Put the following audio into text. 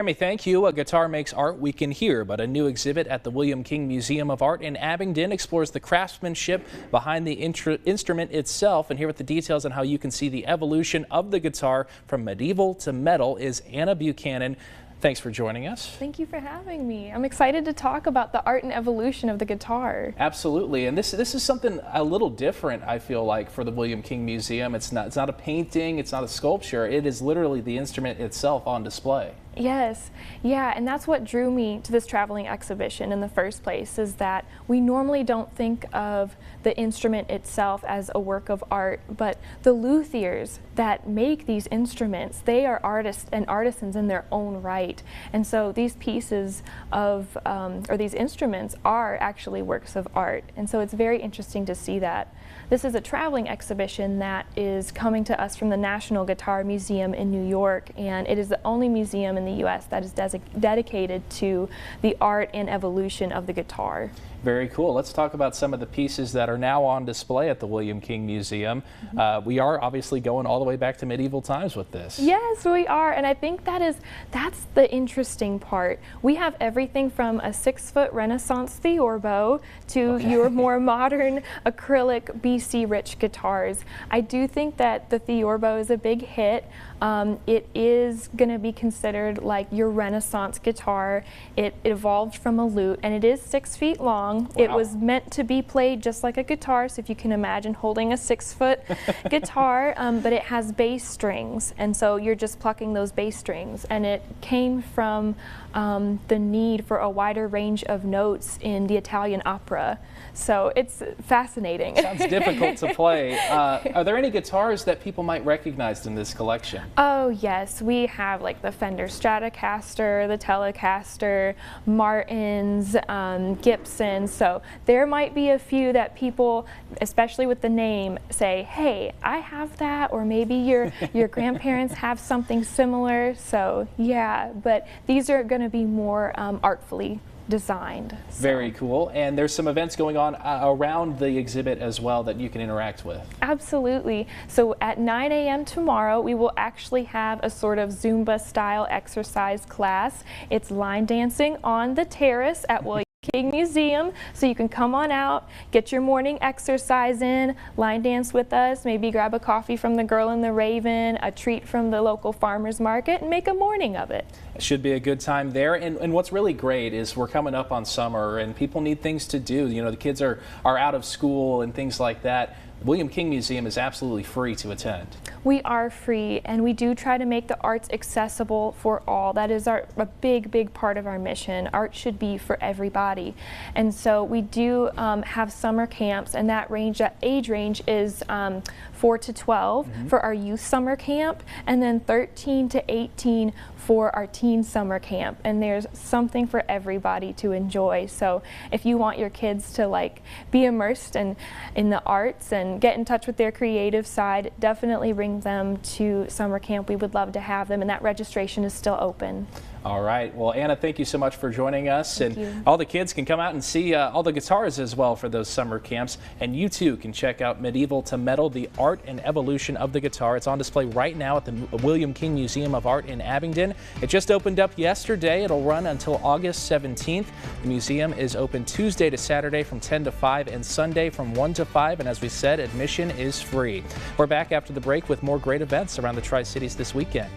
Jeremy, thank you. A guitar makes art we can hear, but a new exhibit at the William King Museum of Art in Abingdon explores the craftsmanship behind the instrument itself. And here with the details on how you can see the evolution of the guitar from medieval to metal is Anna Buchanan. Thanks for joining us. Thank you for having me. I'm excited to talk about the art and evolution of the guitar. Absolutely, and this is something a little different, I feel like, for the William King Museum. It's not a painting, it's not a sculpture. It is literally the instrument itself on display. Yes, yeah, and that's what drew me to this traveling exhibition in the first place, is that we normally don't think of the instrument itself as a work of art, but the luthiers that make these instruments, they are artists and artisans in their own right. And so these pieces of, or these instruments are actually works of art. And so it's very interesting to see that. This is a traveling exhibition that is coming to us from the National Guitar Museum in New York, and it is the only museum in the U.S. that is dedicated to the art and evolution of the guitar. Very cool. Let's talk about some of the pieces that are now on display at the William King Museum. We are obviously going all the way back to medieval times with this. Yes, we are, and I think that's the interesting part. We have everything from a 6-foot Renaissance Theorbo to your more modern acrylic BC Rich guitars. I do think that the Theorbo is a big hit. It is going to be considered like your Renaissance guitar. It evolved from a lute, and it is 6 feet long. Wow. It was meant to be played just like a guitar, so if you can imagine holding a 6-foot guitar, but it has bass strings, and so you're just plucking those bass strings, and it came from the need for a wider range of notes in the Italian opera. So it's fascinating. Sounds difficult to play. Are there any guitars that people might recognize in this collection? Oh yes, we have like the Fender Stratocaster, the Telecaster, Martins, Gibson. So there might be a few that people, especially with the name, say, hey, I have that, or maybe your grandparents have something similar. So yeah, but these are going to be more artfully designed. So. Very cool. And there's some events going on around the exhibit as well that you can interact with. Absolutely. So at 9 a.m. tomorrow, we will actually have a sort of Zumba style exercise class. It's line dancing on the terrace at William King Museum, so you can come on out, get your morning exercise in, line dance with us, maybe grab a coffee from the Girl and the Raven, a treat from the local farmers market, and make a morning of it. It should be a good time there. And what's really great is we're coming up on summer and people need things to do. You know, the kids are out of school and things like that. William King Museum is absolutely free to attend. We are free, and we do try to make the arts accessible for all. That is a big part of our mission. Art should be for everybody. And so we do have summer camps, and that age range is 4 to 12 for our youth summer camp, and then 13 to 18 for our teen summer camp. And there's something for everybody to enjoy. So if you want your kids to like be immersed in the arts and get in touch with their creative side, definitely bring them to summer camp. We would love to have them, and that registration is still open. All right. Well, Anna, thank you so much for joining us. Thank you. All the kids can come out and see all the guitars as well for those summer camps. And you too can check out Medieval to Metal, the art and evolution of the guitar. It's on display right now at the William King Museum of Art in Abingdon. It just opened up yesterday. It'll run until August 17th. The museum is open Tuesday to Saturday from 10 to 5 and Sunday from 1 to 5. And as we said, admission is free. We're back after the break with more great events around the Tri-Cities this weekend.